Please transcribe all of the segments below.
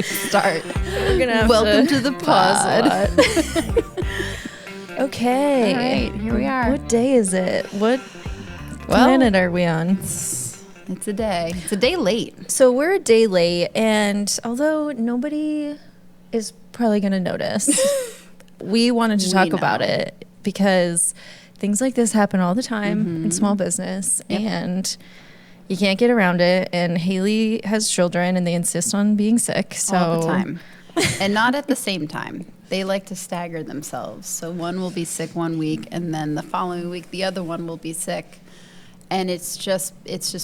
great start. We're gonna have Welcome to the pod. Okay. All right, here we are. What day is it? What planet are we on? It's a day. It's a day late. So we're a day late, and although nobody is probably going to notice, we wanted to talk about it because things like this happen all the time in small business, and you can't get around it. And Haley has children, and they insist on being sick. So all the time. And not at the same time. They like to stagger themselves. So one will be sick one week, and then the following week, the other one will be sick. And it's just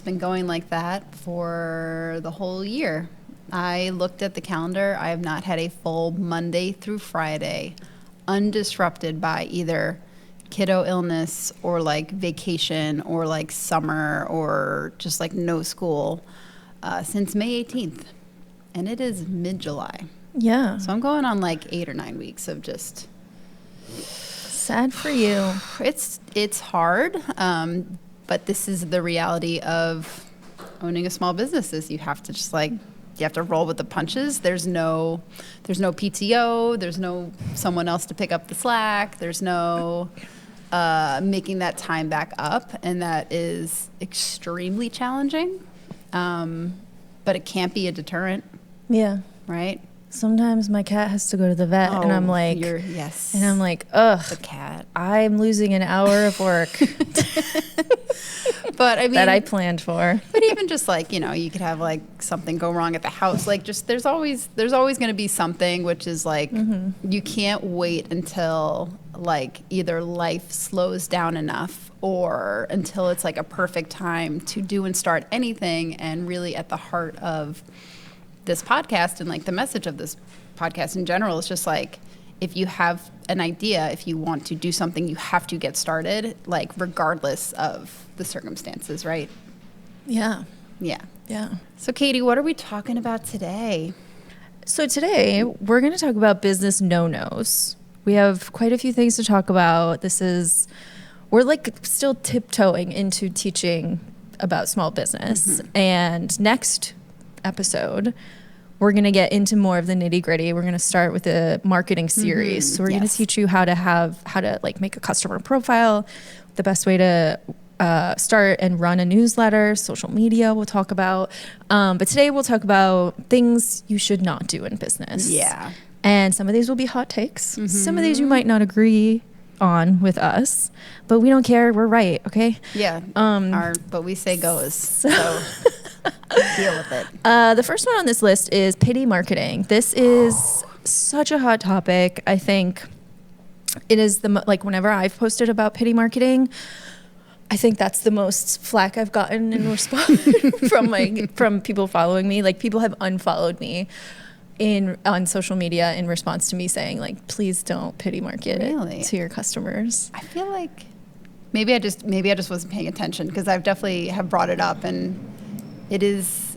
been going like that for the whole year. I looked at the calendar. I have not had a full Monday through Friday undisrupted by either kiddo illness or like vacation or like summer or just like no school since May 18th. And it is mid-July. yeah, So I'm going on like 8 or 9 weeks of just... sad for you. It's hard, but this is the reality of owning a small business. Is you have to just like, you have to roll with the punches. There's no PTO. There's no someone else to pick up the slack. There's no making that time back up, and that is extremely challenging. But it can't be a deterrent, Yeah. right? Sometimes my cat has to go to the vet, and I'm like, yes. and I'm like, ugh, The cat. I'm losing an hour of work But I mean, that I planned for. but even just like, you could have like something go wrong at the house. Like just there's always going to be something, which is like you can't wait until like either life slows down enough or until it's like a perfect time to do and start anything. And really at the heart of this podcast and like the message of this podcast in general is just like, if you have an idea, if you want to do something, you have to get started, like regardless of the circumstances, right? Yeah. Yeah. Yeah. So Katie, what are we talking about today? So today we're going to talk about business no-nos. We have quite a few things to talk about. We're like still tiptoeing into teaching about small business. And next episode, we're going to get into more of the nitty gritty. We're going to start with a marketing series. So we're going to teach you how to like make a customer profile, the best way to start and run a newsletter, social media we'll talk about. But today we'll talk about things you should not do in business. Yeah. And some of these will be hot takes. Some of these you might not agree on with but we don't care. We're right. Okay. Yeah. But we say goes. So deal with it. The first one on this list is pity marketing. This is such a hot topic. I think it is whenever I've posted about pity marketing, I think that's the most flack I've gotten in response from people following me. Like people have unfollowed me on social media in response to me saying like, please don't pity market to your customers. I feel like maybe I just wasn't paying attention, because I've definitely have brought it up, and it is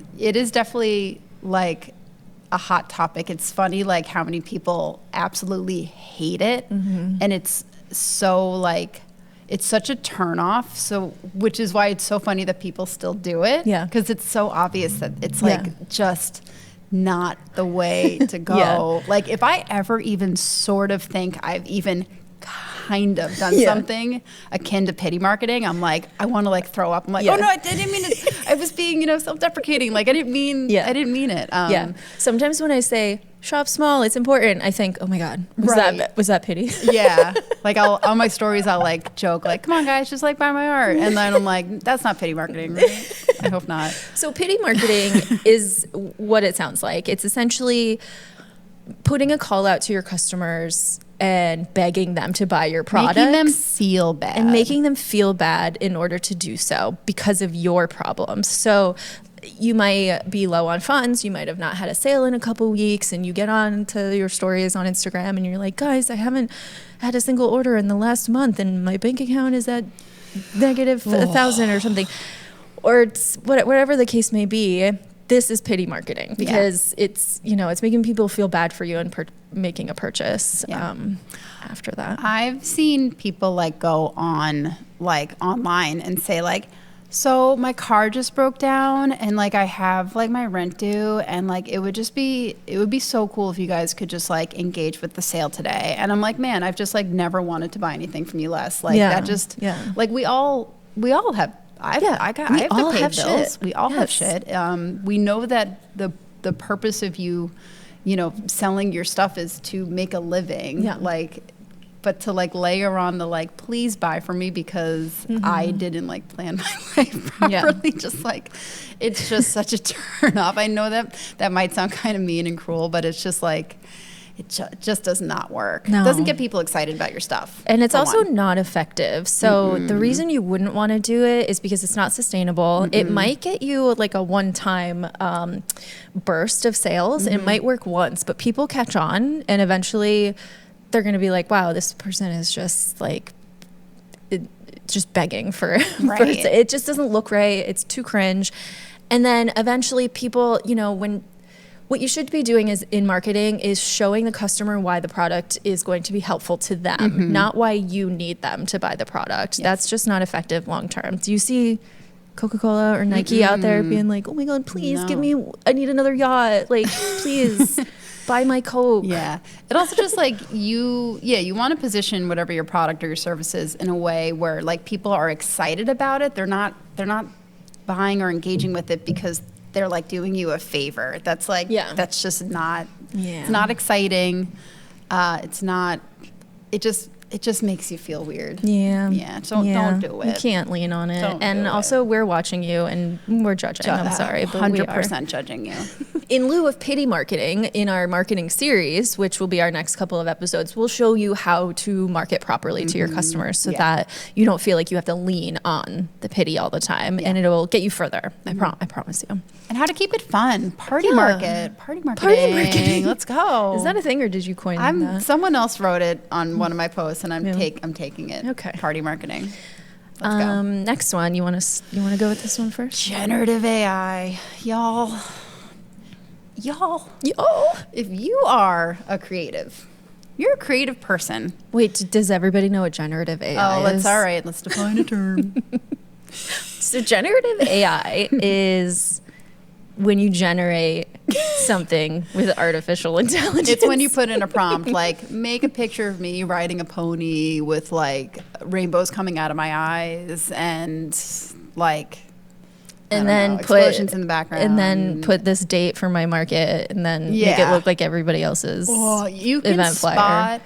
definitely like a hot topic. It's funny like how many people absolutely hate it, and it's so like it's such a turnoff. So which is why it's so funny that people still do it. Yeah, because it's so obvious that it's like just not the way to go. Like if I ever even sort of think I've even kind of done something akin to pity marketing, I'm like, I want to like throw up. I'm like, oh no, I didn't mean it. I was being, self-deprecating. Like I didn't mean it. Sometimes when I say shop small, it's important, I think, oh my God, was that pity? Yeah. Like on my stories, I'll like joke like, come on guys, just like buy my art. And then I'm like, that's not pity marketing, right? I hope not. So pity marketing is what it sounds like. It's essentially putting a call out to your customers and begging them to buy your products. Making them feel bad. And making them feel bad in order to do so because of your problems. So you might be low on funds. You might have not had a sale in a couple weeks, and you get on to your stories on Instagram and you're like, guys, I haven't had a single order in the last month and my bank account is at negative 1,000 or something. Or it's whatever the case may be. This is pity marketing because it's making people feel bad for you and making a purchase after that. I've seen people like go on like online and say like, So my car just broke down, and like I have like my rent due, and like it would be so cool if you guys could just like engage with the sale today. And I'm like, man, I've just like never wanted to buy anything from you less. Like that just like we all have. I have to pay bills. Shit. We all have shit. We know that the purpose of you selling your stuff is to make a living. Yeah. Like. But to like layer on the like, please buy for me because I didn't like plan my life properly. Just like, it's just such a turn off. I know that might sound kind of mean and cruel, but it's just like, it just does not work. No. It doesn't get people excited about your stuff. And it's also not effective. So the reason you wouldn't want to do it is because it's not sustainable. It might get you like a one-time burst of sales. It might work once, but people catch on, and eventually they're going to be like, wow, this person is just like, just begging for it just doesn't look right. It's too cringe. And then eventually people, what you should be doing is in marketing is showing the customer why the product is going to be helpful to them, not why you need them to buy the product. Yes. That's just not effective long term. Do you see Coca-Cola or Nike out there being like, oh my God, please I need another yacht. Like, please buy my Coke. Yeah. It also just like you want to position whatever your product or your service is in a way where like people are excited about it. They're not buying or engaging with it because they're like doing you a favor. That's like, that's just not, it's not exciting. It just makes you feel weird. Yeah. Yeah. Don't do it. You can't lean on it. Don't and do also we're watching you and we're judging. I'm sorry, but 100% judging you. In lieu of pity marketing, in our marketing series, which will be our next couple of episodes, we'll show you how to market properly to your customers so that you don't feel like you have to lean on the pity all the time, and it'll get you further. I promise you. And how to keep it fun. Party marketing. Let's go. Is that a thing, or did you coin that? Someone else wrote it on one of my posts, and I'm taking it. Okay. Party marketing. Let's go. Next one. You want to go with this one first? Generative AI, y'all. If you are a creative, you're a creative person. Wait, does everybody know what generative AI is? That's all right. Let's define a term. So generative AI is when you generate something with artificial intelligence. It's when you put in a prompt, like, make a picture of me riding a pony with, like, rainbows coming out of my eyes and, like, explosions in the background. And then put this date for my market and then make it look like everybody else's you can event flyer. Spot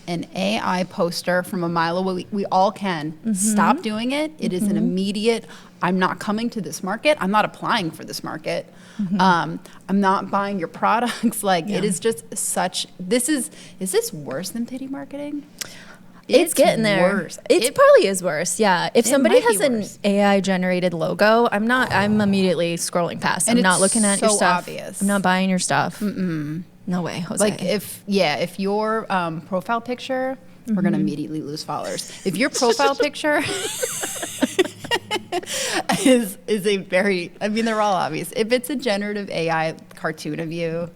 an AI poster from a mile away. We all can. Stop doing it. It is an immediate, I'm not coming to this market. I'm not applying for this market. I'm not buying your products. Like, it is just such, is this worse than pity marketing? It's getting there. Worse. It probably is worse. Yeah. If somebody has an AI generated logo, I'm immediately scrolling past. I'm not looking at your stuff. Obvious. I'm not buying your stuff. No way, Jose. Like if your profile picture, we're going to immediately lose followers. If your profile picture is a very, I mean, they're all obvious. If it's a generative AI cartoon of you,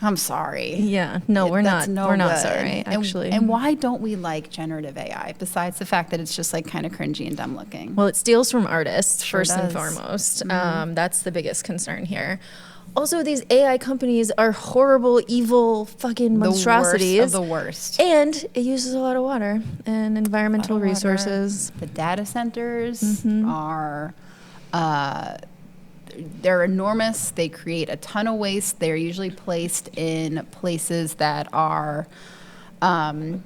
I'm sorry. Yeah, no, we're not. We're not sorry, actually. And why don't we like generative AI besides the fact that it's just like kind of cringy and dumb looking? Well, it steals from artists first and foremost. That's the biggest concern here. Also, these AI companies are horrible, evil, fucking monstrosities. The worst of the worst. And it uses a lot of water and environmental resources. The data centers are, they're enormous. They create a ton of waste. They're usually placed in places that are, it's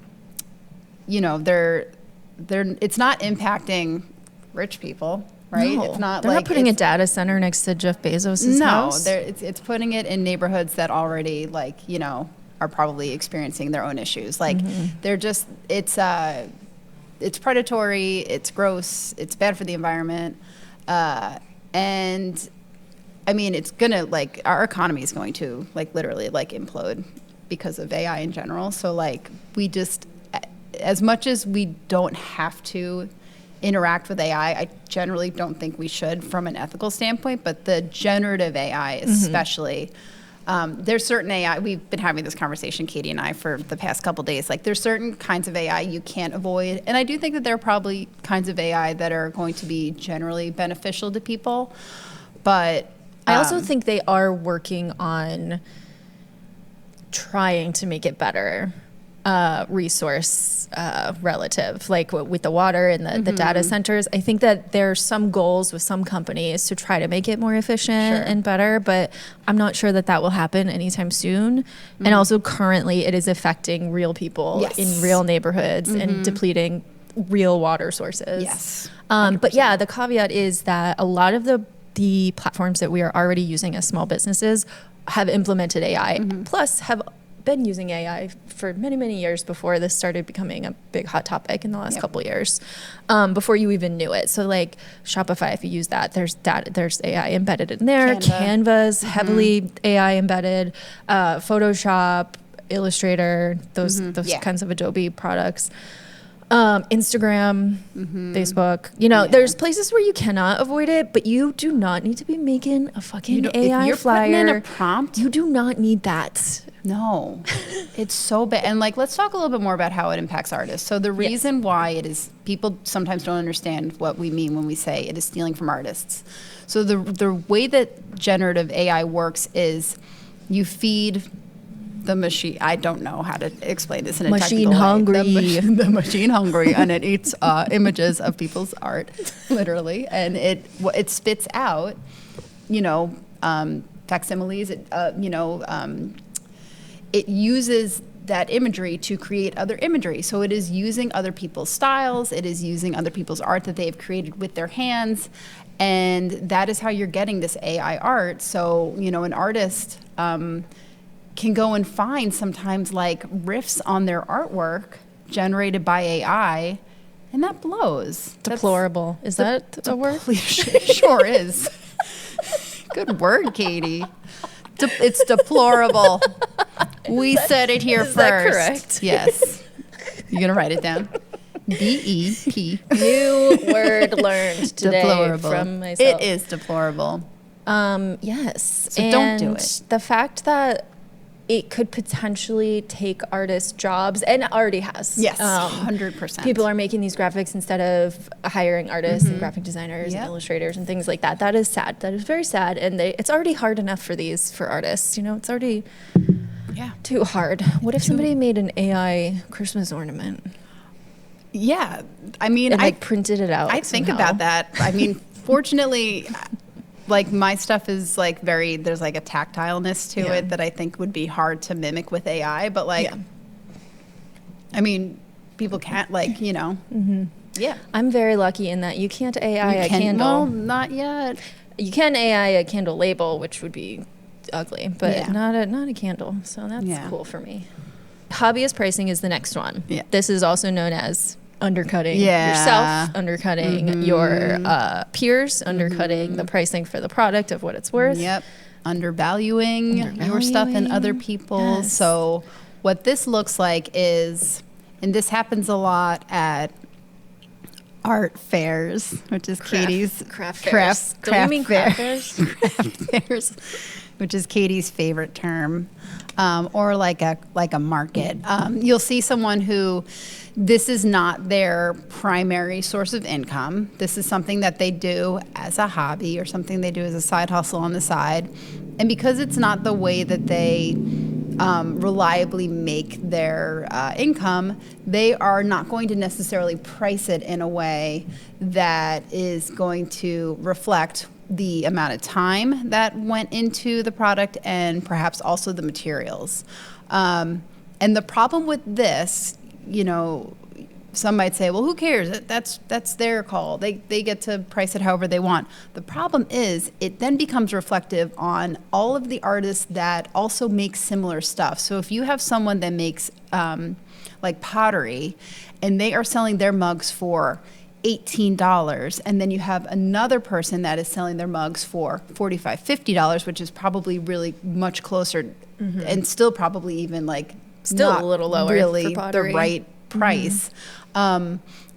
not impacting rich people. Right? No, it's not they're like not putting a data center next to Jeff Bezos' house. No, it's putting it in neighborhoods that already are probably experiencing their own issues. Like they're just it's predatory, it's gross, it's bad for the environment, and I mean it's gonna our economy is going to literally implode because of AI in general. So we just, as much as we don't have to interact with AI, I generally don't think we should from an ethical standpoint, but the generative AI especially, There's certain AI, we've been having this conversation, Katie and I, for the past couple days. Like, there's certain kinds of AI you can't avoid. And I do think that there are probably kinds of AI that are going to be generally beneficial to people. But I also think they are working on trying to make it better resource relative, like with the water and the data centers. I think that there are some goals with some companies to try to make it more efficient and better, but I'm not sure that that will happen anytime soon. And also currently it is affecting real people in real neighborhoods and depleting real water sources. Yes. But yeah, the caveat is that a lot of the platforms that we are already using as small businesses have implemented AI, plus have been using AI for many, many years before this started becoming a big hot topic in the last couple years, before you even knew it. So like Shopify, if you use that, there's AI embedded in there. Canva's heavily AI embedded, Photoshop, Illustrator, those kinds of Adobe products. Instagram, Facebook, there's places where you cannot avoid it, but you do not need to be making a fucking AI if you're flyer. putting in a prompt, you do not need that. No, it's so bad. And like, let's talk a little bit more about how it impacts artists. So the reason why it is, people sometimes don't understand what we mean when we say it is stealing from artists. So the way that generative AI works is you feed the machine. I don't know how to explain this in a machine technical hungry. way. The machine hungry, and it eats images of people's art, literally, and it spits out, facsimiles. It uses that imagery to create other imagery. So it is using other people's styles. It is using other people's art that they have created with their hands, and that is how you're getting this AI art. So an artist can go and find sometimes like riffs on their artwork generated by AI, and that blows. Deplorable. Is that a word? Sure is. Good word, Katie. It's deplorable. We said it here is first. That correct? Yes. You're going to write it down. DEP. New word learned today Deplorable. from myself. It is deplorable. Yes. So don't do it. The fact that it could potentially take artists' jobs, and already has. Yes, 100%. People are making these graphics instead of hiring artists and graphic designers and illustrators and things like that. That is sad. That is very sad. And it's already hard enough for artists. It's already too hard. What if somebody made an AI Christmas ornament? Yeah. I mean, and printed it out. I think about that. I mean, fortunately, like my stuff is like there's like a tactileness to it that I think would be hard to mimic with AI, but like, I mean, people can't yeah. I'm very lucky in that you can't AI a candle. Well, not yet. You can AI a candle label, which would be ugly, but not a candle. So that's cool for me. Hobbyist pricing is the next one. Yeah. This is also known as undercutting yourself, undercutting your peers, undercutting the pricing for the product of what it's worth. Yep. Undervaluing your stuff and other people's. Yes. So what this looks like is, and this happens a lot at art fairs, which is Katie's craft fairs. Don't you mean craft fairs? Craft fairs, which is Katie's favorite term, or like a market. You'll see someone who, this is not their primary source of income. This is something that they do as a hobby or something they do as a side hustle on the side. And because it's not the way that they reliably make their income, they are not going to necessarily price it in a way that is going to reflect the amount of time that went into the product and perhaps also the materials. And the problem with this, some might say, well, who cares? That's their call. They get to price it however they want. The problem is it then becomes reflective on all of the artists that also make similar stuff. So if you have someone that makes like pottery and they are selling their mugs for $18, and then you have another person that is selling their mugs for $45, $50, which is probably really much closer and still probably even like still a little lower really for pottery. The right price.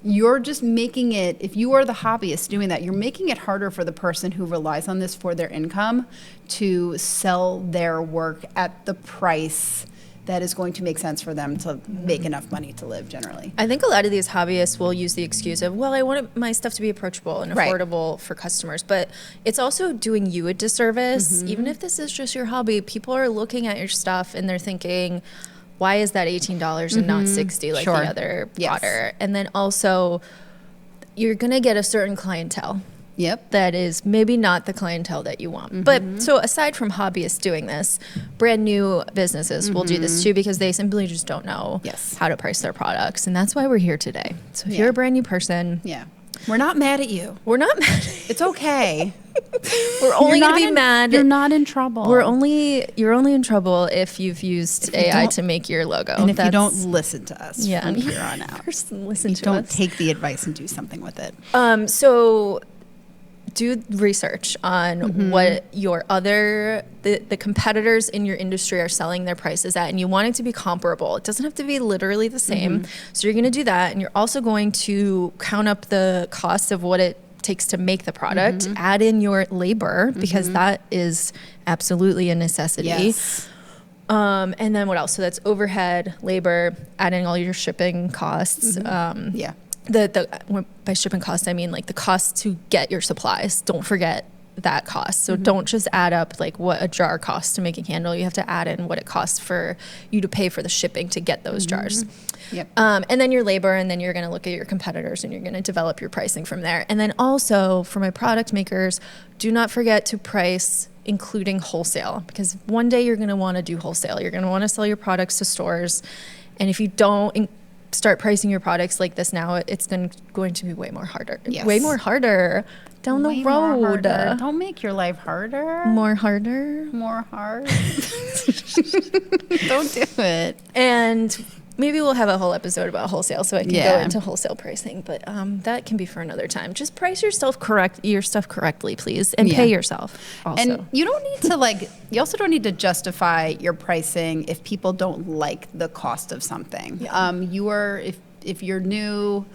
you're just making it, if you are the hobbyist doing that, you're making it harder for the person who relies on this for their income to sell their work at the price that is going to make sense for them to make enough money to live generally. I think a lot of these hobbyists will use the excuse of, well, I want my stuff to be approachable and affordable for customers, but it's also doing you a disservice. Even if this is just your hobby, people are looking at your stuff and they're thinking, why is that $18 and not $60 like the other plotter? And then also, you're going to get a certain clientele. Yep. That is maybe not the clientele that you want. But so aside from hobbyists doing this, brand new businesses will do this too, because they simply just don't know how to price their products. And that's why we're here today. So if you're a brand new person. Yeah. We're not mad at you. We're not mad. It's okay. We're only going to be mad. You're not in trouble. You're only in trouble if you've used AI to make your logo. And if you don't listen to us from here on out. First listen to us. Don't take the advice and do something with it. So do research on what your the competitors in your industry are selling their prices at, and you want it to be comparable. It doesn't have to be literally the same. So you're going to do that, and you're also going to count up the cost of what it takes to make the product, add in your labor, because that is absolutely a necessity. Yes. And then what else? So that's overhead, labor, add in all your shipping costs. By shipping costs, I mean like the cost to get your supplies. Don't forget that cost. So don't just add up like what a jar costs to make a candle. You have to add in what it costs for you to pay for the shipping to get those jars. Yep. And then your labor, and then you're going to look at your competitors and you're going to develop your pricing from there. And then also for my product makers, do not forget to price including wholesale, because one day you're going to want to do wholesale. You're going to want to sell your products to stores. And if you don't start pricing your products like this now, it's then going to be way more harder. Yes. Way more harder down the road. Don't make your life harder. More harder. More hard. Don't do it. And maybe we'll have a whole episode about wholesale, so I can go into wholesale pricing. But that can be for another time. Just price your stuff correctly, please, and pay yourself. Also. And you don't need to you also don't need to justify your pricing if people don't like the cost of something. If you're new,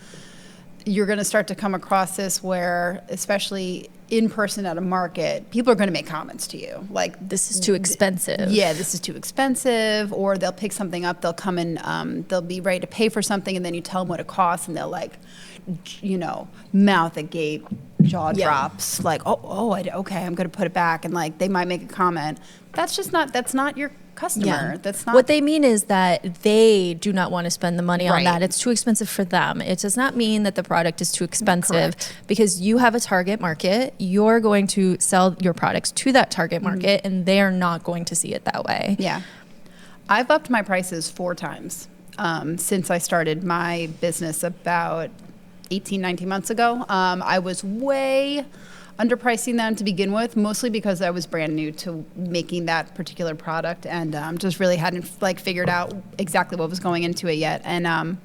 you're going to start to come across this where, especially in person at a market, people are going to make comments to you like, this is too expensive. Yeah, this is too expensive. Or they'll pick something up, they'll come and they'll be ready to pay for something, and then you tell them what it costs, and they'll mouth agape, jaw drops, like, okay, I'm going to put it back. And like, they might make a comment. That's not your customer. Yeah. That's not what they mean is that they do not want to spend the money on Right. that. It's too expensive for them. It does not mean that the product is too expensive. Correct. Because you have a target market. You're going to sell your products to that target market, and they are not going to see it that way. Yeah. I've upped my prices 4 times since I started my business about 18, 19 months ago. I was way underpricing them to begin with, mostly because I was brand new to making that particular product, and just really hadn't figured out exactly what was going into it yet. And I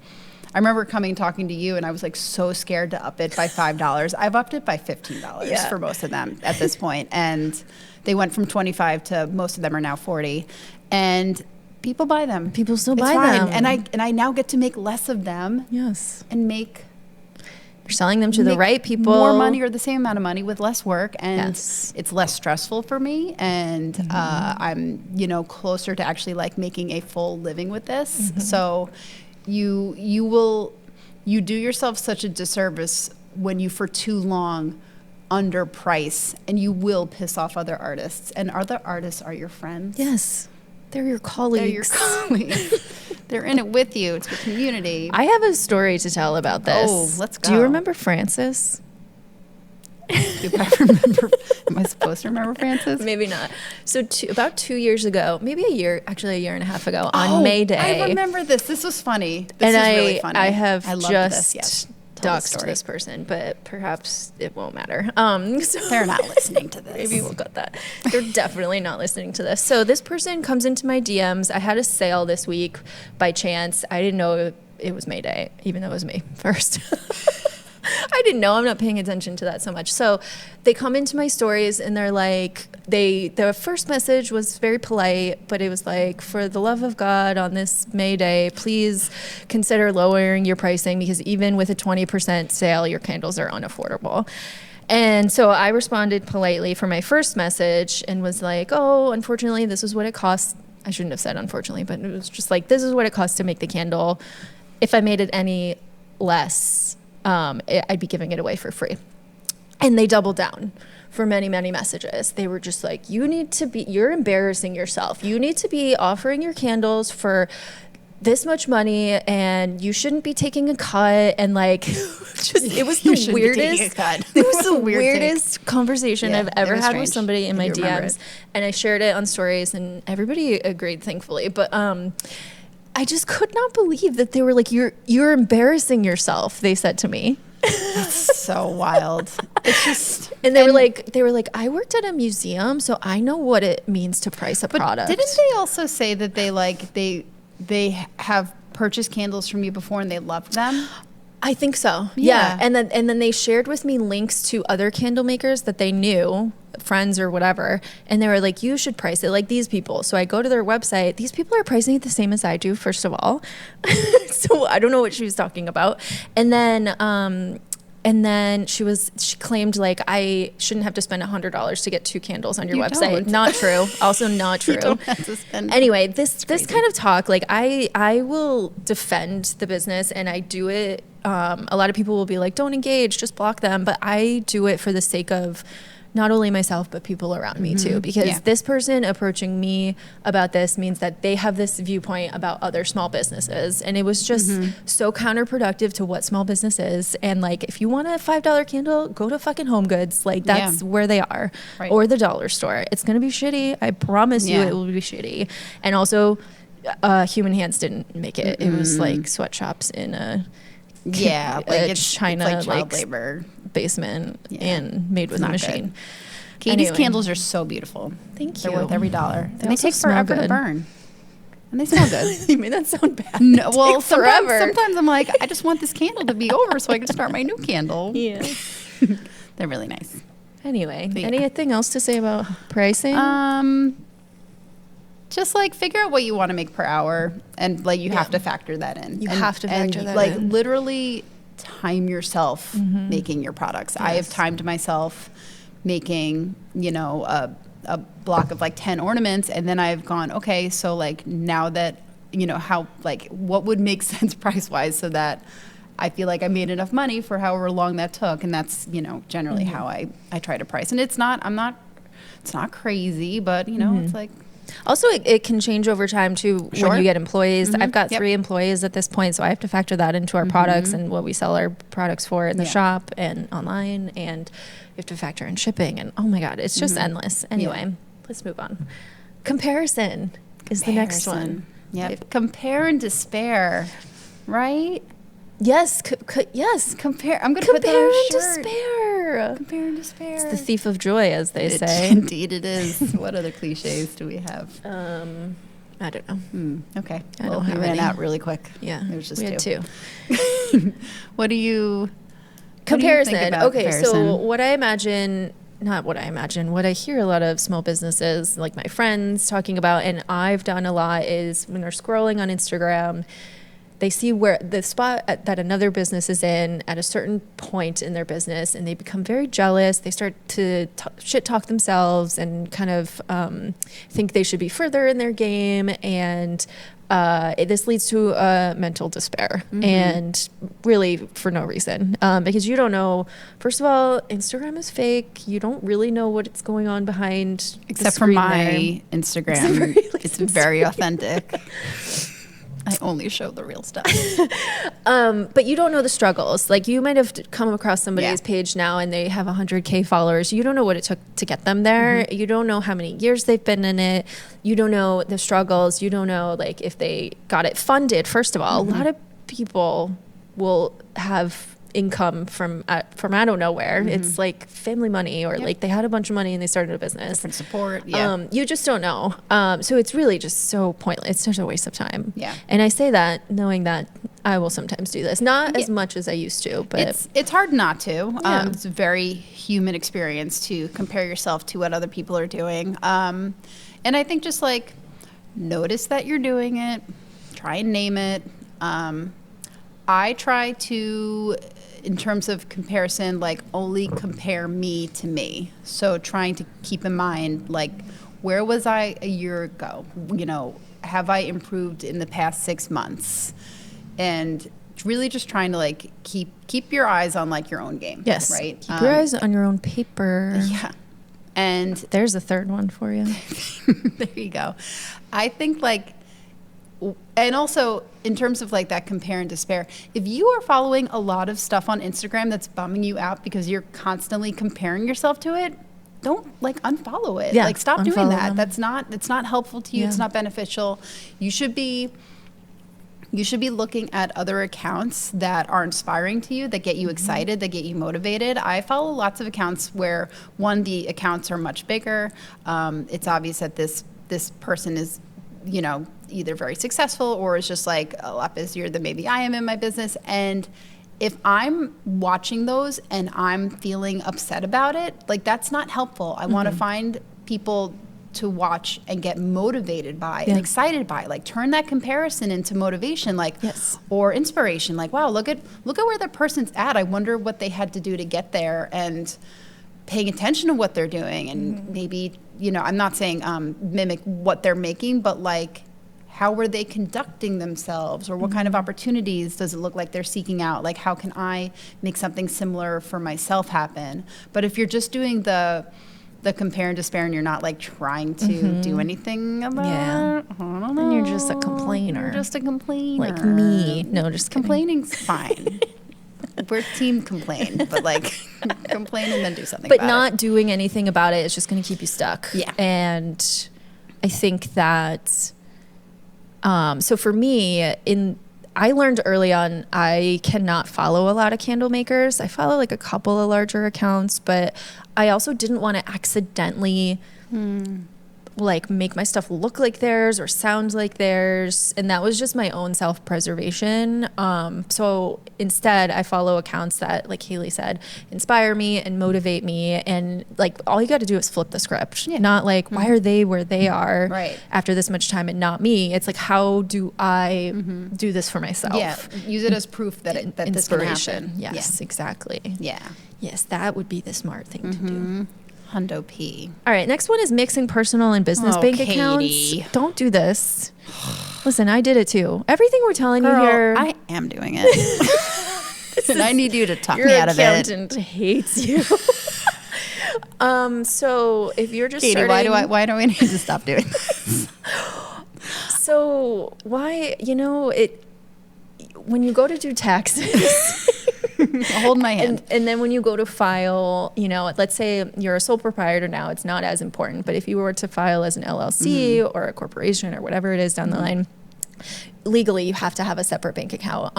remember talking to you, and I was like so scared to up it by $5. I've upped it by $15 for most of them at this point, and they went from 25 to most of them are now 40, and people buy them. People still buy them, and I now get to make less of them. Yes, and you're selling them to the right people. More money or the same amount of money with less work, and it's less stressful for me, and I'm closer to actually making a full living with this. So you do yourself such a disservice when you for too long underprice, and you will piss off other artists, and other artists are your friends. Yes, they're your colleagues. They're in it with you. It's a community. I have a story to tell about this. Oh, let's go. Do you remember Francis? Do I remember? Am I supposed to remember Francis? Maybe not. So about 2 years ago, maybe a year and a half ago, on May Day. I remember this. This was funny. This was really funny. I have just Yes. doxed this person, but perhaps it won't matter. So they're not listening to this. Maybe we'll cut that. They're definitely not listening to this. So this person comes into my DMs. I had a sale this week by chance. I didn't know it was May Day, even though it was May 1st. I I didn't know. I'm not paying attention to that so much. So they come into my stories and they're like, their first message was very polite, but it was like, for the love of God, on this May Day, please consider lowering your pricing because even with a 20% sale, your candles are unaffordable. And so I responded politely for my first message and was like, oh, unfortunately, this is what it costs. I shouldn't have said unfortunately, but it was just like, this is what it costs to make the candle. If I made it any less, I'd be giving it away for free. And they doubled down for many, many messages. They were just like, you're embarrassing yourself. You need to be offering your candles for this much money and you shouldn't be taking a cut. And like, it was the weirdest, it was the weirdest conversation I've ever had with somebody in my DMs. And I shared it on stories and everybody agreed, thankfully. But, I just could not believe that they were like, you're embarrassing yourself, they said to me. That's so wild. It's just, and they were like, I worked at a museum, so I know what it means to price a product. Didn't they also say that they have purchased candles from you before and they loved them? I think so. Yeah. And then they shared with me links to other candle makers that they knew, friends or whatever, and they were like, you should price it like these people. So I go to their website. These people are pricing it the same as I do, first of all. So I don't know what she was talking about. And then she claimed like I shouldn't have to spend $100 to get 2 candles on your website. Don't. Not true. Also not true. You don't have to spend. Anyway, this kind of talk, like I will defend the business and I do it. A lot of people will be like, don't engage, just block them. But I do it for the sake of not only myself, but people around me too. Because this person approaching me about this means that they have this viewpoint about other small businesses. And it was just so counterproductive to what small business is. And like, if you want a $5 candle, go to fucking Home Goods. Like that's where they are. Right. Or the dollar store. It's going to be shitty. I promise you it will be shitty. And also, human hands didn't make it. It was like sweatshops in a... like it's China, it's like child labor basement and made with a machine. Good. Katie's candles are so beautiful. Thank you. They're worth every dollar. They and they take forever good. to burn. And they smell good. You made that sound bad. No, well, sometimes I'm like, I just want this candle to be over so I can start my new candle. Yeah. They're really nice. Anyway, anything else to say about pricing? Just like figure out what you want to make per hour, and like you have to factor that in. You have to factor that in. Like literally time yourself making your products. Yes. I have timed myself making, a block of like 10 ornaments, and then I've gone, okay, so like now that how like what would make sense price wise so that I feel like I made enough money for however long that took, and that's generally how I try to price. And it's not crazy, but it's like. Also, it can change over time too when you get employees. I've got 3 employees at this point, so I have to factor that into our products and what we sell our products for in the shop and online, and you have to factor in shipping. And oh my God, it's just endless. Anyway, let's move on. Comparison is the next one. Yeah, compare and despair, right? Yes, yes. Compare. I'm going to put that on a shirt. Despair. Compare and despair. It's the thief of joy, as they say. Indeed, it is. What other cliches do we have? I don't know. Okay. I don't have we ran any. out really quick. Yeah, there's just we had 2. What do you? Comparison. What do you think about comparison? So what I hear a lot of small businesses, like my friends talking about, and I've done a lot, is when they're scrolling on Instagram, they see where the spot that another business is in at a certain point in their business, and they become very jealous. They start to shit talk themselves and kind of think they should be further in their game. And this leads to mental despair, and really for no reason, because you don't know. First of all, Instagram is fake. You don't really know what's going on behind. Except for my Instagram, it's very authentic. I only show the real stuff. But you don't know the struggles. Like you might have come across somebody's page now and they have 100K followers. You don't know what it took to get them there. You don't know how many years they've been in it. You don't know the struggles. You don't know like if they got it funded. First of all, a lot of people will have income from out of nowhere. It's like family money, or like they had a bunch of money and they started a business. Different support. Yeah. You just don't know. So it's really just so pointless. It's such a waste of time. Yeah. And I say that knowing that I will sometimes do this, not as much as I used to, but it's hard not to. Yeah. It's a very human experience to compare yourself to what other people are doing. And I think just like notice that you're doing it, try and name it. I try to, in terms of comparison, like only compare me to me. So trying to keep in mind, like, where was I a year ago? You know, have I improved in the past 6 months? And really just trying to like keep your eyes on like your own game. yes, Right. keep your eyes on your own paper. Yeah. And There's a third one for you. there you go. I think like, and also in terms of like that compare and despair, if you are following a lot of stuff on Instagram that's bumming you out because you're constantly comparing yourself to it, don't like unfollow it. Yeah, Like stop doing unfollow that. them. It's not helpful to you. Yeah. It's not beneficial. You should be looking at other accounts that are inspiring to you, that get you excited, that get you motivated. I follow lots of accounts where, one, the accounts are much bigger. It's obvious that this person is, you know, either very successful or is just like a lot busier than maybe I am in my business. And if I'm watching those and I'm feeling upset about it, like that's not helpful. I want to find people to watch and get motivated by and excited by. Like turn that comparison into motivation, like or inspiration. Like, wow, look at where that person's at. I wonder what they had to do to get there, and paying attention to what they're doing, and maybe, you know, I'm not saying mimic what they're making, but like how were they conducting themselves, or what kind of opportunities does it look like they're seeking out? Like how can I make something similar for myself happen? But if you're just doing the compare and despair and you're not like trying to do anything about it, I don't know. And you're just a complainer. You're just a complainer. Like me. No, just kidding. Complaining's fine. We're team complain, but like complain and then do something But about not it. doing anything about it is just going to keep you stuck. Yeah. And I think that, so for me, I learned early on I cannot follow a lot of candle makers. I follow like a couple of larger accounts, but I also didn't want to accidentally like make my stuff look like theirs or sound like theirs, and that was just my own self-preservation. So instead I follow accounts that, like Haley said, inspire me and motivate me, and like all you got to do is flip the script. Not like why are they where they are after this much time and not me. It's like, how do I do this for myself? Yeah, use it as proof that this can happen. Yes, exactly. Yeah. Yes, that would be the smart thing to do. Hundo P. All right, next one is mixing personal and business bank accounts. Don't do this. Listen, I did it too. Everything we're telling you here, I am doing it. And I need you to talk me out of it. Your accountant hates you. So if you're just Katie, starting, why do we need to stop doing this? So why, when you go to do taxes, Hold my hand. and then when you go to file, let's say you're a sole proprietor now, it's not as important. But if you were to file as an LLC or a corporation or whatever it is down the line, legally you have to have a separate bank account.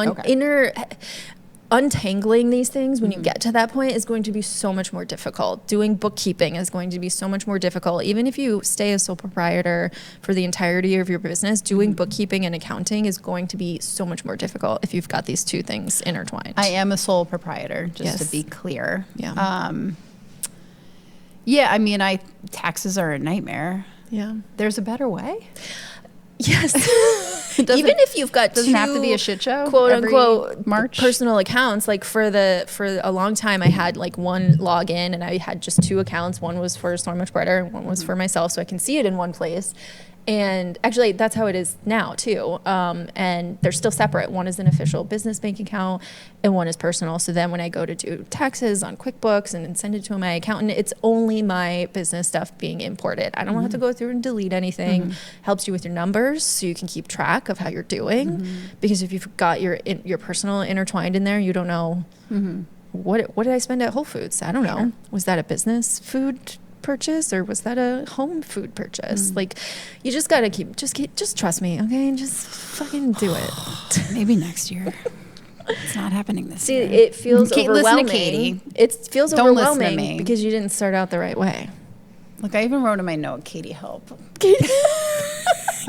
Untangling these things when you get to that point is going to be so much more difficult. Doing bookkeeping is going to be so much more difficult. Even if you stay a sole proprietor for the entirety of your business, doing bookkeeping and accounting is going to be so much more difficult if you've got these two things intertwined. I am a sole proprietor, just to be clear. Yeah. Yeah, I mean, taxes are a nightmare. Yeah. There's a better way. Yes. Even if you've got doesn't two, have to be a shit show, quote every unquote, March. Personal accounts. Like for a long time, I had like one login, and I had just two accounts. One was for Storm Spreader, and one was for myself, so I can see it in one place. And actually, that's how it is now too. And they're still separate. One is an official business bank account, and one is personal. So then when I go to do taxes on QuickBooks and send it to my accountant, it's only my business stuff being imported. I don't have to go through and delete anything. Helps you with your numbers so you can keep track of how you're doing. Because if you've got your personal intertwined in there, you don't know what did I spend at Whole Foods? I don't know. Was that a business food purchase or was that a home food purchase? Like, you just gotta just trust me, okay? Just fucking do it. Maybe next year. It's not happening this See, year. it feels Listen to overwhelming. Katie. It feels Don't listen to overwhelming me. because you didn't start out the right way. Look, I even wrote in my note, Katie, help.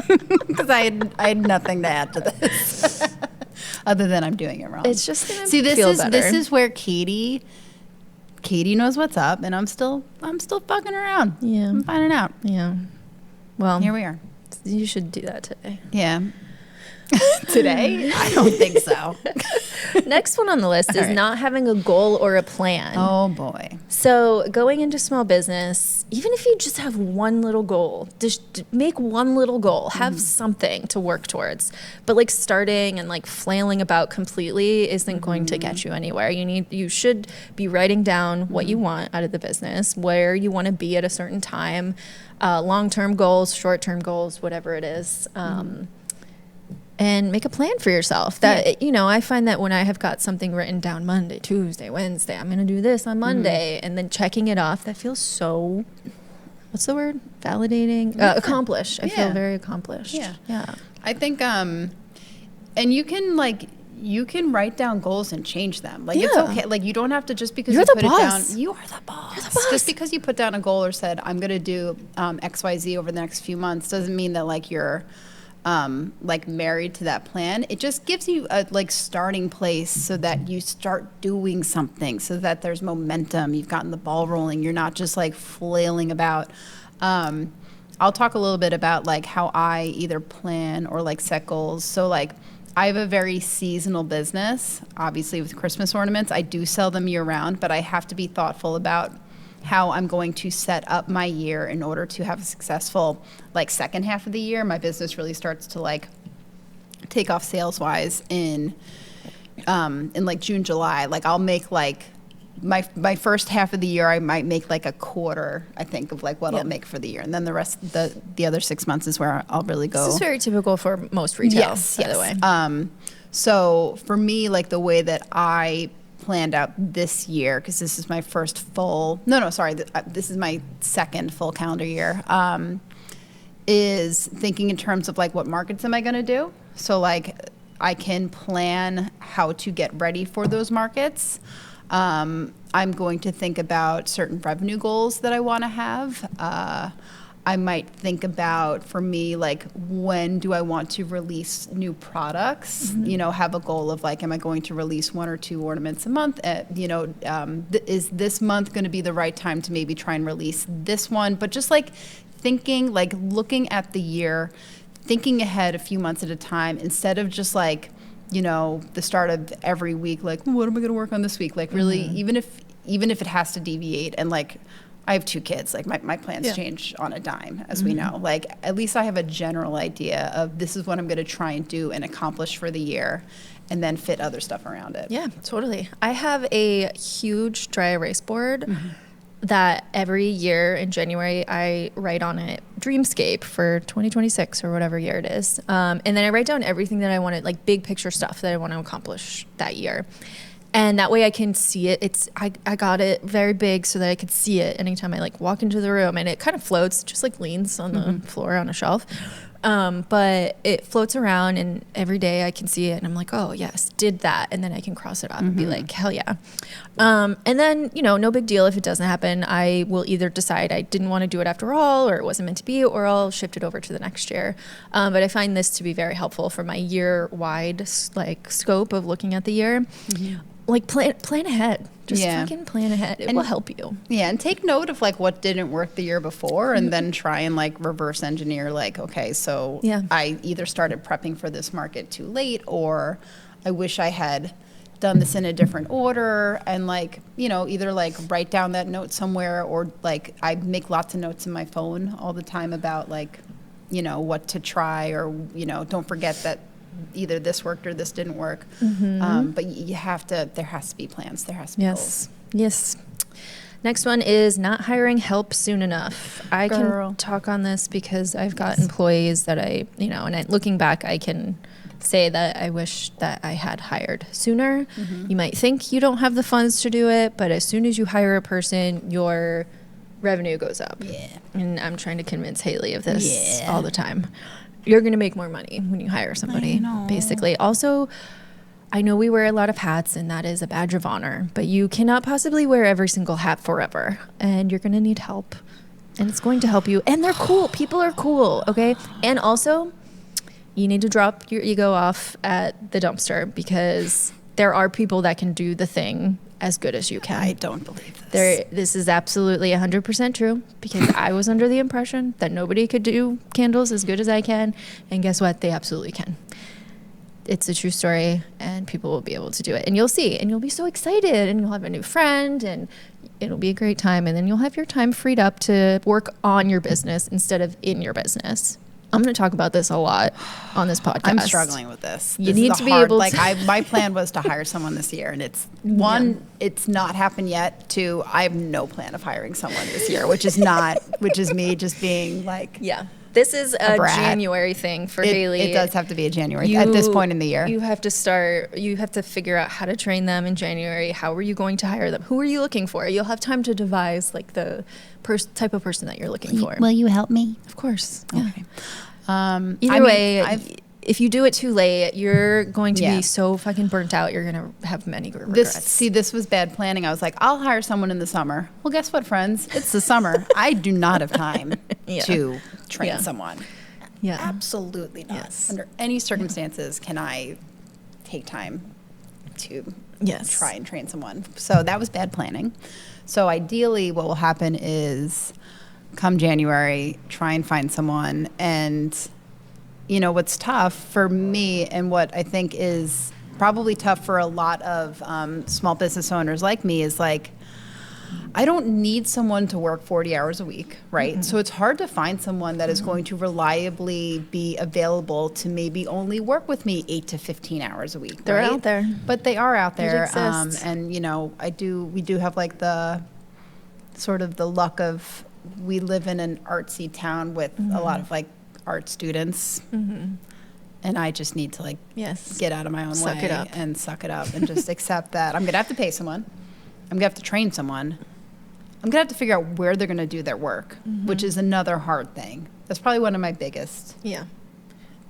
Because I had nothing to add to this. Other than I'm doing it wrong. It's just gonna this feel is better. This is where Katie knows what's up, and I'm still fucking around. Yeah. I'm finding out. Yeah. Well, Here we are. you should do that today. Yeah. Today? I don't think so. Next one on the list is right. not having a goal or a plan. Oh boy. So going into small business, even if you just have one little goal, just make one little goal, have something to work towards. But like starting and like flailing about completely isn't going to get you anywhere. You should be writing down what you want out of the business, where you want to be at a certain time, long-term goals, short-term goals, whatever it is. And make a plan for yourself. That I find that when I have got something written down Monday, Tuesday, Wednesday, I'm going to do this on Monday, and then checking it off, that feels so, what's the word? Validating? Accomplished. I feel very accomplished. Yeah. I think, and you can write down goals and change them. Like it's okay. Like you don't have to just because You're you the put boss. it down. You are the boss. You're the boss. Just because you put down a goal or said I'm going to do XYZ over the next few months doesn't mean that like you're like married to that plan. It just gives you a like starting place so that you start doing something, so that there's momentum. You've gotten the ball rolling. You're not just like flailing about. I'll talk a little bit about like how I either plan or like set goals. So like I have a very seasonal business, obviously with Christmas ornaments. I do sell them year round, but I have to be thoughtful about how I'm going to set up my year in order to have a successful like second half of the year. My business really starts to like take off sales wise in like June, July. Like I'll make like my first half of the year, I might make like a quarter, I think, of like what I'll make for the year. And then the rest, the other 6 months is where I'll really go. This is very typical for most retail, by the way. So for me, like the way that I planned out this year, because this is my first full, this is my second full calendar year, is thinking in terms of like what markets am I going to do? So like I can plan how to get ready for those markets. I'm going to think about certain revenue goals that I want to have. I might think about, for me, like when do I want to release new products? You know, have a goal of like, am I going to release 1 or 2 ornaments a month? Is this month going to be the right time to maybe try and release this one? But just like thinking, like looking at the year, thinking ahead a few months at a time, instead of just like, the start of every week, like, what am I going to work on this week? Like really, even if it has to deviate, and like, I have 2 kids, like my plans change on a dime, as we know. Like at least I have a general idea of this is what I'm going to try and do and accomplish for the year, and then fit other stuff around it. Yeah, totally. I have a huge dry erase board that every year in January I write on it dreamscape for 2026 or whatever year it is. And then I write down everything that I wanted, like big picture stuff that I want to accomplish that year. And that way I can see it. I got it very big so that I could see it anytime I like walk into the room, and it kind of floats, just like leans on the floor on a shelf. But it floats around, and every day I can see it, and I'm like, oh yes, did that. And then I can cross it off and be like, hell yeah. And then, no big deal if it doesn't happen. I will either decide I didn't want to do it after all, or it wasn't meant to be, or I'll shift it over to the next year. But I find this to be very helpful for my year-wide like scope of looking at the year. Like plan ahead. Just fucking plan ahead. It will help you. Yeah, and take note of like what didn't work the year before, and then try and like reverse engineer like, okay, so I either started prepping for this market too late, or I wish I had done this in a different order, and like, either like write down that note somewhere, or like I make lots of notes in my phone all the time about like, what to try, or, don't forget that either this worked or this didn't work. But there has to be plans. There has to be goals. Yes. Next one is not hiring help soon enough. I can talk on this because I've got employees that and looking back, I can say that I wish that I had hired sooner. You might think you don't have the funds to do it, but as soon as you hire a person, your revenue goes up. Yeah. And I'm trying to convince Haley of this all the time. You're going to make more money when you hire somebody, basically. Also, I know we wear a lot of hats and that is a badge of honor, but you cannot possibly wear every single hat forever. And you're going to need help. And it's going to help you. And they're cool. People are cool. Okay. And also, you need to drop your ego off at the dumpster because there are people that can do the thing as good as you can. I don't believe this. This is absolutely 100% true because I was under the impression that nobody could do candles as good as I can. And guess what? They absolutely can. It's a true story and people will be able to do it. And you'll see. And you'll be so excited and you'll have a new friend and it'll be a great time. And then you'll have your time freed up to work on your business instead of in your business. I'm going to talk about this a lot on this podcast. I'm struggling with this. You need to be able to. My plan was to hire someone this year, and it's it's not happened yet. Two, I have no plan of hiring someone this year, which is me just being like, yeah. This is a brat. January thing for Haley. It does have to be a January at this point in the year. You have to figure out how to train them in January. How are you going to hire them? Who are you looking for? You'll have time to devise like the type of person that you're looking for. Will you help me? Of course. Yeah. Okay. Either way, if you do it too late, you're going to be so fucking burnt out. You're going to have many regrets. This was bad planning. I was like, I'll hire someone in the summer. Well, guess what, friends? It's the summer. I do not have time to train someone. Yeah. Absolutely not. Yes. Under any circumstances can I take time to try and train someone. So that was bad planning. So ideally what will happen is come January, try and find someone. And, you know, what's tough for me and what I think is probably tough for a lot of small business owners like me is like, I don't need someone to work 40 hours a week, right? Mm-hmm. So it's hard to find someone that is going to reliably be available to maybe only work with me 8 to 15 hours a week. They're right? out there. But they are out there. It exists. And, you know, we do have like the sort of the luck of, we live in an artsy town with a lot of like art students. Mm-hmm. And I just need to like get out of my own way and suck it up and just accept that I'm going to have to pay someone. I'm going to have to train someone. I'm going to have to figure out where they're going to do their work, which is another hard thing. That's probably one of my biggest We'll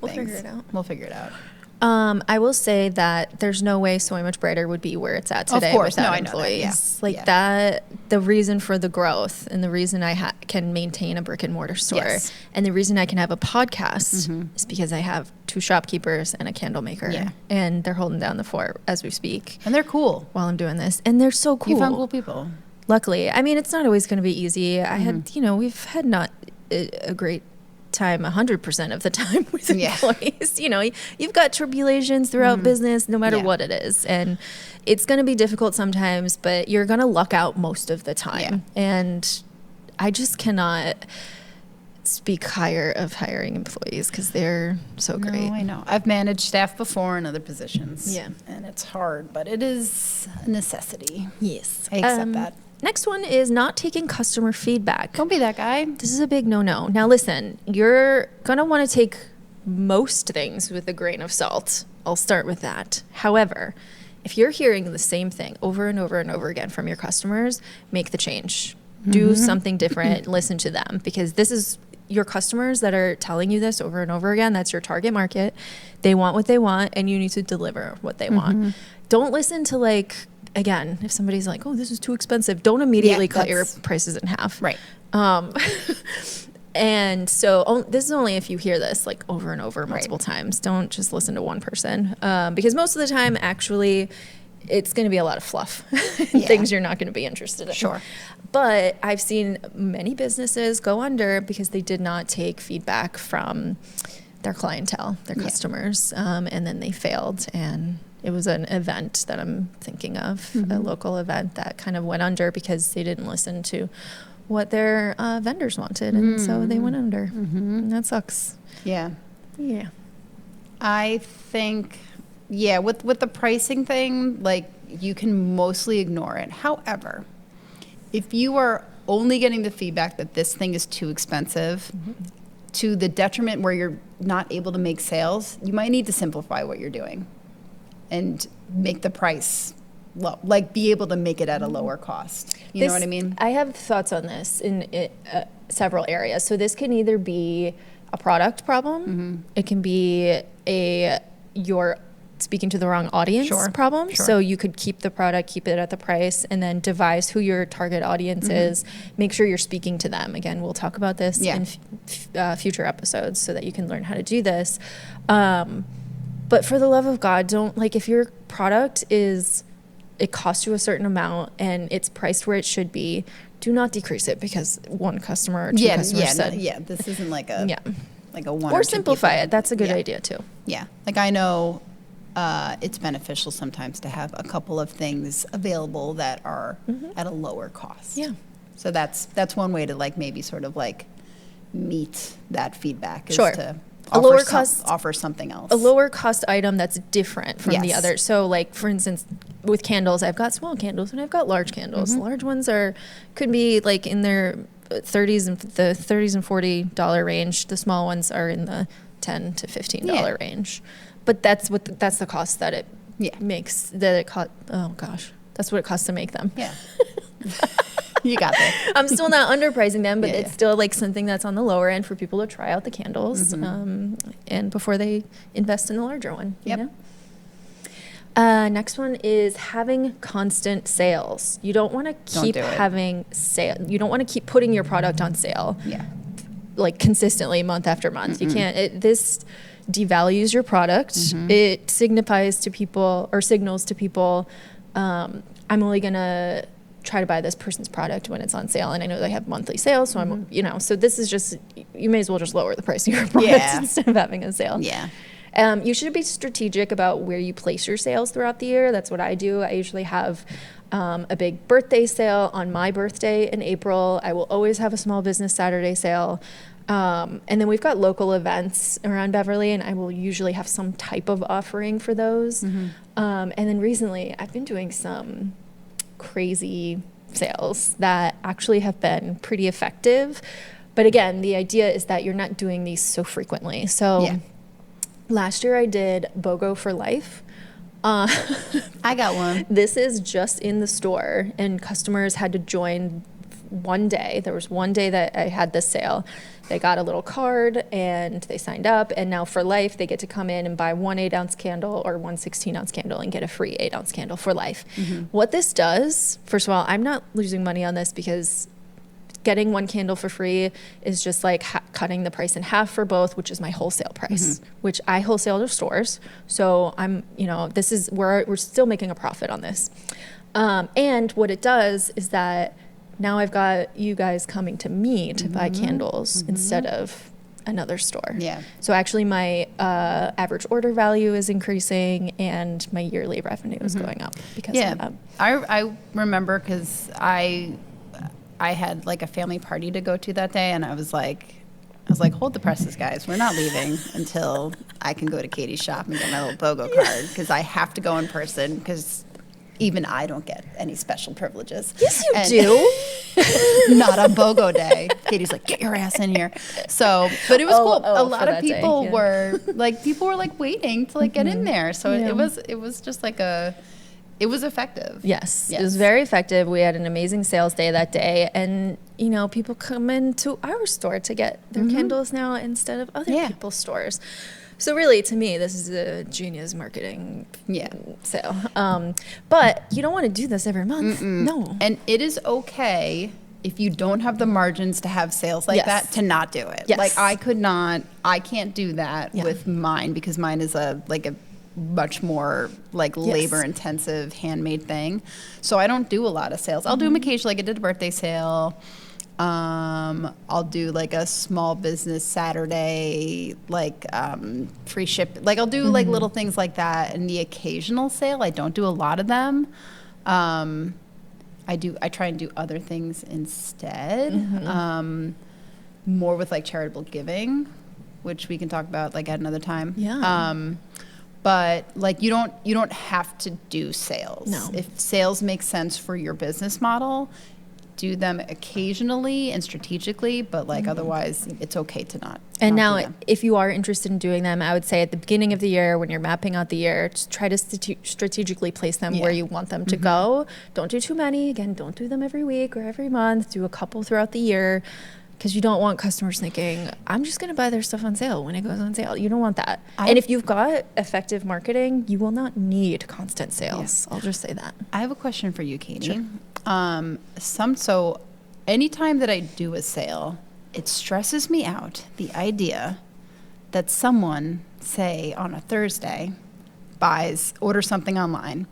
things. figure it out. We'll figure it out. I will say that there's no way Soy Much Brighter would be where it's at today Of course. without No, I know employees. that. Yeah. The reason for the growth and the reason I can maintain a brick and mortar store and the reason I can have a podcast is because I have 2 shopkeepers and a candle maker. Yeah. And they're holding down the fort as we speak. And they're cool. While I'm doing this. And they're so cool. You found cool people. Luckily. I mean, it's not always going to be easy. I had, we've had not a great time 100% of the time with employees. You've got tribulations throughout business no matter what it is, and it's going to be difficult sometimes, but you're going to luck out most of the time. And I just cannot speak higher of hiring employees because they're so great. No, I know. I've managed staff before in other positions. And it's hard, but it is a necessity. Yes. I accept that. Next one is not taking customer feedback. Don't be that guy. This is a big no-no. Now listen, you're going to want to take most things with a grain of salt. I'll start with that. However, if you're hearing the same thing over and over and over again from your customers, make the change. Do something different. Listen to them, because this is your customers that are telling you this over and over again. That's your target market. They want what they want, and you need to deliver what they want. Don't listen to again, if somebody's like, oh, this is too expensive, don't immediately cut your prices in half. Right. And so this is only if you hear this over and over multiple times. Don't just listen to one person, because most of the time, actually, it's going to be a lot of fluff and things you're not going to be interested in. Sure. But I've seen many businesses go under because they did not take feedback from their clientele, their customers, and then they failed. And it was an event that I'm thinking of, a local event that kind of went under because they didn't listen to what their vendors wanted. And so they went under. And that sucks. Yeah. Yeah. I think, with the pricing thing, you can mostly ignore it. However, if you are only getting the feedback that this thing is too expensive to the detriment where you're not able to make sales, you might need to simplify what you're doing and make the price low, be able to make it at a lower cost. You know what I mean? I have thoughts on this in several areas. So this can either be a product problem. It can be your speaking to the wrong audience problem. Sure. So you could keep the product, keep it at the price, and then devise who your target audience is. Make sure you're speaking to them. Again, we'll talk about this in future episodes so that you can learn how to do this. But for the love of God, don't, like, if your product is, it costs you a certain amount and it's priced where it should be, do not decrease it because one customer or two customers said. This isn't like a like a one or or two simplify people. it. That's a good idea too. Yeah, like I know it's beneficial sometimes to have a couple of things available that are at a lower cost. Yeah. So that's one way to like maybe sort of like meet that feedback is Sure. to A lower cost, offer something else. a lower cost item that's different from the Yes. other. So like, for instance, with candles, I've got small candles and I've got large candles. Large ones could be like in their 30s and $40 range. The small ones are in the $10 to $15 range. But that's the cost that it makes, that it cost. Oh gosh, that's what it costs to make them. Yeah. You got that. I'm still not underpricing them, but it's still like something that's on the lower end for people to try out the candles, and before they invest in the larger one. You know? Next one is having constant sales. You don't want to keep having sale. You don't want to keep putting your product on sale. Yeah. Like consistently month after month. You can't. This devalues your product. It signifies to people or signals to people, I'm only gonna try to buy this person's product when it's on sale, and I know they have monthly sales, so I'm, so this is just, you may as well just lower the price of your product instead of having a sale. You should be strategic about where you place your sales throughout the year. That's what I do. I usually have a big birthday sale on my birthday in April. I will always have a small business Saturday sale. And then we've got local events around Beverly, and I will usually have some type of offering for those. And then recently I've been doing some crazy sales that actually have been pretty effective. But again, the idea is that you're not doing these so frequently. So last year I did BOGO for life. I got one. This is just in the store, and customers had to join one day. There was one day that I had this sale. They got a little card and they signed up, and now for life they get to come in and buy one 8-ounce candle or one 16-ounce candle and get a free 8-ounce candle for life. What this does, first of all, I'm not losing money on this because getting one candle for free is just like cutting the price in half for both, which is my wholesale price, which I wholesale to stores. So I'm, this is where we're still making a profit on this. And what it does is that now I've got you guys coming to me to buy candles instead of another store. So actually my average order value is increasing and my yearly revenue is going up because of that. I remember because I had like a family party to go to that day, and I was like, hold the presses, guys. We're not leaving until I can go to Katie's shop and get my little BOGO card, because I have to go in person, because even I don't get any special privileges. Yes, you do. Not on BOGO day. Katie's like, get your ass in here. So, but it was cool. A lot of people were like waiting to like get in there. So it was just like it was effective. Yes, it was very effective. We had an amazing sales day that day, and people come into our store to get their candles now instead of other people's stores. So really, to me, this is a genius marketing sale. But you don't want to do this every month. No. And it is okay if you don't have the margins to have sales like that to not do it. Like I can't do that with mine, because mine is a much more like labor intensive handmade thing. So I don't do a lot of sales. I'll do them occasionally. Like I did a birthday sale. I'll do like a small business Saturday, like free ship. Like I'll do like little things like that. And the occasional sale, I don't do a lot of them. I try and do other things instead. More with like charitable giving, which we can talk about like at another time. But like you don't have to do sales. No. If sales make sense for your business model, do them occasionally and strategically, but like otherwise it's okay to not. And not now if you are interested in doing them, I would say at the beginning of the year when you're mapping out the year, just try to strategically place them where you want them to go. Don't do too many. Again, don't do them every week or every month. Do a couple throughout the year. Because you don't want customers thinking, I'm just going to buy their stuff on sale when it goes on sale. You don't want that. And if you've got effective marketing, you will not need constant sales. I'll just say that. I have a question for you, Katie. Sure. So anytime that I do a sale, it stresses me out, the idea that someone, say on a Thursday, orders something online,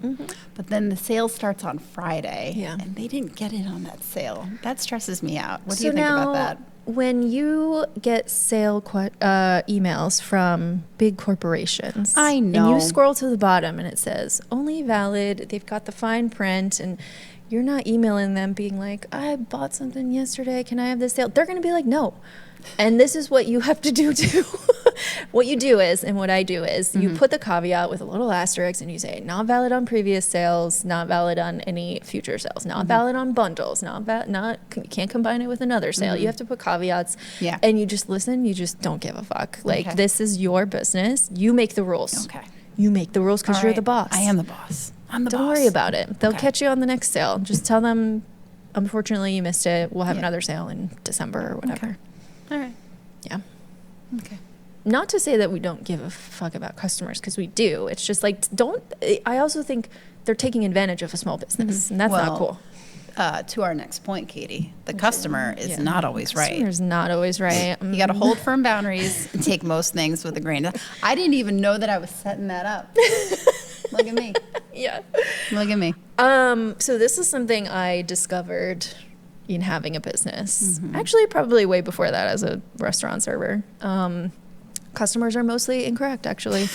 but then the sale starts on Friday, and they didn't get it on that sale. That stresses me out. What do you think about that? When you get sale emails from big corporations, I know, and you scroll to the bottom and it says only valid, they've got the fine print, and you're not emailing them being like, I bought something yesterday, can I have this sale? They're going to be like, no. And this is what you have to do too. What you do is, and what I do is, you put the caveat with a little asterisk and you say, not valid on previous sales, not valid on any future sales, not valid on bundles, you can't combine it with another sale. You have to put caveats. Yeah. And you just listen, you just don't give a fuck. Like, this is your business. You make the rules. Okay. You make the rules because you're the boss. I am the boss. I'm the boss. Don't worry about it. They'll catch you on the next sale. Just tell them, unfortunately, you missed it. We'll have another sale in December or whatever. All right. Yeah. Okay. Not to say that we don't give a fuck about customers, because we do. It's just like, I also think they're taking advantage of a small business, and that's not cool. To our next point, Katie, the customer is not always right. Customer's not always right. You got to hold firm boundaries and take most things with a grain of. I didn't even know that I was setting that up. Look at me. Yeah. Look at me. So this is something I discovered in having a business. Actually, probably way before that as a restaurant server. Customers are mostly incorrect, actually.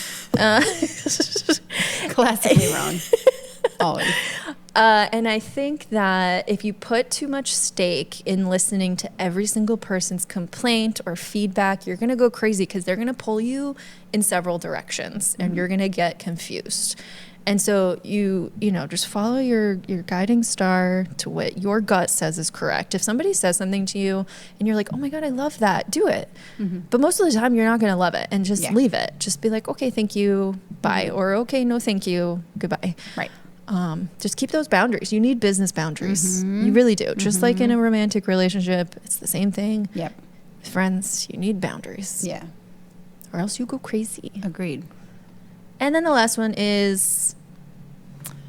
Classically wrong. Always. And I think that if you put too much stake in listening to every single person's complaint or feedback, you're going to go crazy, because they're going to pull you in several directions and you're going to get confused. And so you just follow your guiding star to what your gut says is correct. If somebody says something to you and you're like, oh my God, I love that, do it. But most of the time you're not going to love it, and just leave it. Just be like, okay, thank you, bye. Or okay, no, thank you, goodbye. Right. Just keep those boundaries. You need business boundaries. You really do. Just like in a romantic relationship, it's the same thing. Yep. With friends, you need boundaries. Yeah. Or else you go crazy. Agreed. And then the last one is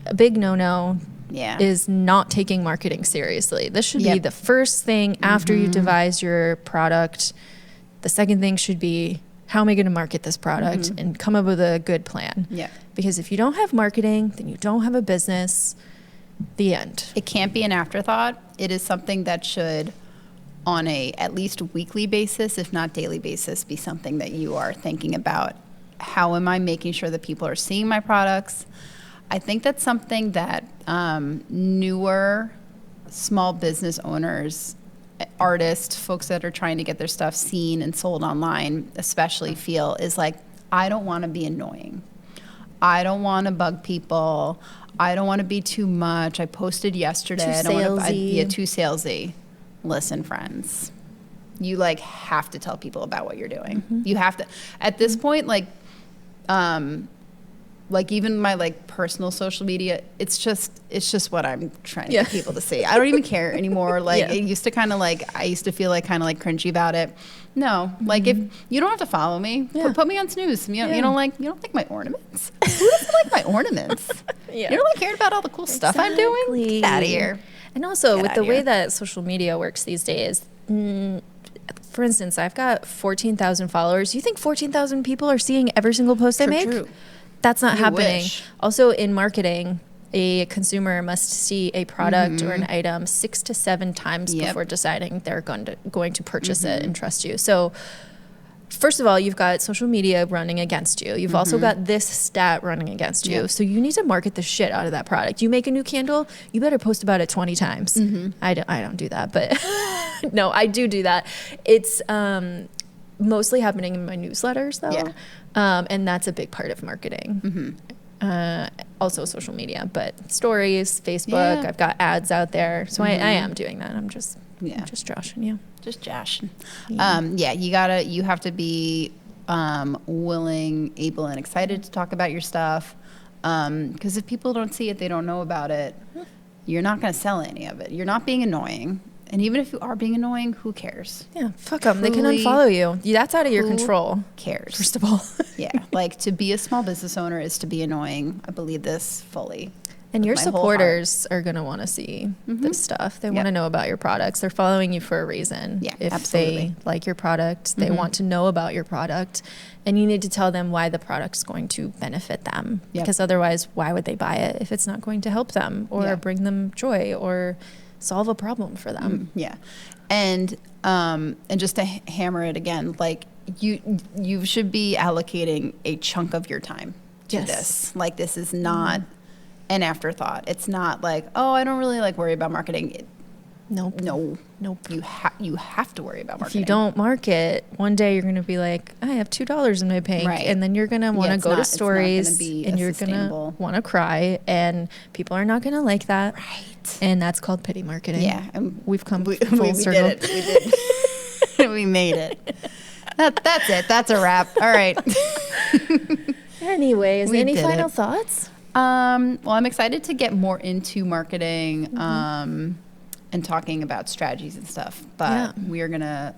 a big no-no. Yeah. Is not taking marketing seriously. This should be the first thing after you devise your product. The second thing should be, how am I going to market this product, and come up with a good plan. Yeah. Because if you don't have marketing, then you don't have a business. The end. It can't be an afterthought. It is something that should, on a at least weekly basis, if not daily basis, be something that you are thinking about. How am I making sure that people are seeing my products? I think that's something that newer small business owners, artists, folks that are trying to get their stuff seen and sold online especially feel is like, I don't want to be annoying. I don't want to bug people. I don't want to be too much. I posted yesterday. Too salesy. Too salesy. Listen, friends, you have to tell people about what you're doing. You have to, at this point, even my personal social media, it's just what I'm trying to get people to see. I don't even care anymore. It used to I used to feel cringy about it. No, if you don't have to follow me, put me on snooze. You don't like my ornaments. Who doesn't like my ornaments? You don't cared about all the cool stuff I'm doing? Get out of here. And also with the way that social media works these days, for instance, I've got 14,000 followers. You think 14,000 people are seeing every single post I make? True. That's not happening. Wish. Also, in marketing, a consumer must see a product or an item 6 to 7 times before deciding they're going to purchase it and trust you. So, first of all, you've got social media running against you. You've also got this stat running against you. So you need to market the shit out of that product. You make a new candle, you better post about it 20 times. I don't do that, but no, I do that. It's mostly happening in my newsletters, though. Yeah. And that's a big part of marketing. Also social media, but stories, Facebook, I've got ads out there. So I am doing that. I'm just joshing you. Just joshing. Yeah. You have to be willing, able, and excited to talk about your stuff. Because if people don't see it, they don't know about it. You're not going to sell any of it. You're not being annoying. And even if you are being annoying, who cares? Yeah, fuck them. They can Truly, unfollow you. That's out of your who control. cares? First of all. Yeah, like to be a small business owner is to be annoying. I believe this fully. And your with my whole heart. supporters are going to want to see this stuff. They want to know about your products. They're following you for a reason. Yeah, if absolutely. they like your product, they want to know about your product. And you need to tell them why the product's going to benefit them. Yep. Because otherwise, why would they buy it if it's not going to help them or Yeah. bring them joy or solve a problem for them? Yeah, and just to hammer it again, like you should be allocating a chunk of your time to Yes. this. Like this is not an afterthought. It's not like, oh, I don't really like worry about marketing. Nope. No, Nope. you have to worry about If marketing. you don't market, one day you're going to be like, I have $2 in my bank. Right. And then you're going to want to it's go not- to it's not gonna stories be and a you're going to sustainable- want to cry and people are not going to like that. Right. And that's called pity marketing. Yeah, and We've come we full circle. did it. We did. We made it. That's it. That's a wrap. All right. Anyways, We any did final it. thoughts? Well, I'm excited to get more into marketing and talking about strategies and stuff. But Yeah. we're gonna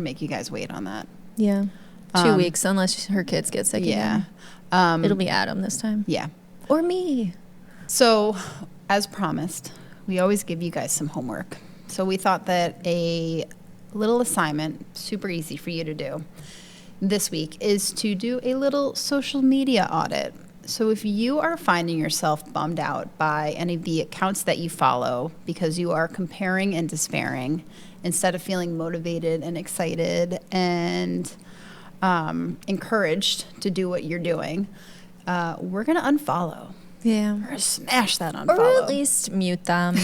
make you guys wait on that. Yeah. 2 weeks, unless her kids get sick Yeah. again. It'll be Adam this time. Yeah. Or me. So, as promised, we always give you guys some homework. So we thought that a little assignment, super easy for you to do this week, is to do a little social media audit. So if you are finding yourself bummed out by any of the accounts that you follow because you are comparing and despairing instead of feeling motivated and excited and encouraged to do what you're doing, we're going to unfollow. Yeah. Or smash that unfollow. Or at least mute them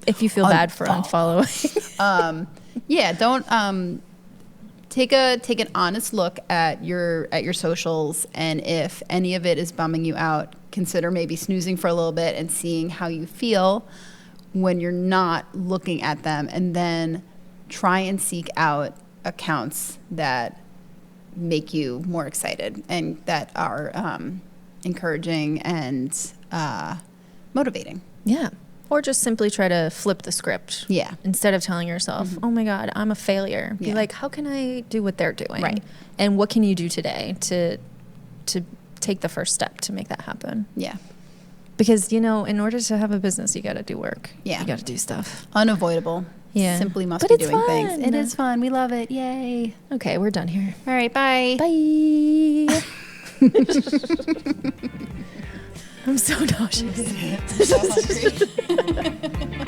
if you feel bad for unfollowing. Yeah, don't take an honest look at your socials, and if any of it is bumming you out, consider maybe snoozing for a little bit and seeing how you feel when you're not looking at them, and then try and seek out accounts that make you more excited and that are encouraging and motivating. Yeah. Or just simply try to flip the script. Yeah. Instead of telling yourself, oh my God, I'm a failure. Be Yeah. like, how can I do what they're doing? Right. And what can you do today to take the first step to make that happen? Yeah. Because, in order to have a business, you got to do work. Yeah. You got to do stuff. Unavoidable. Yeah. Simply must But be it's doing things. fun. It is fun. We love it. Yay. Okay, we're done here. All right. Bye. Bye. I'm so nauseous. So hungry.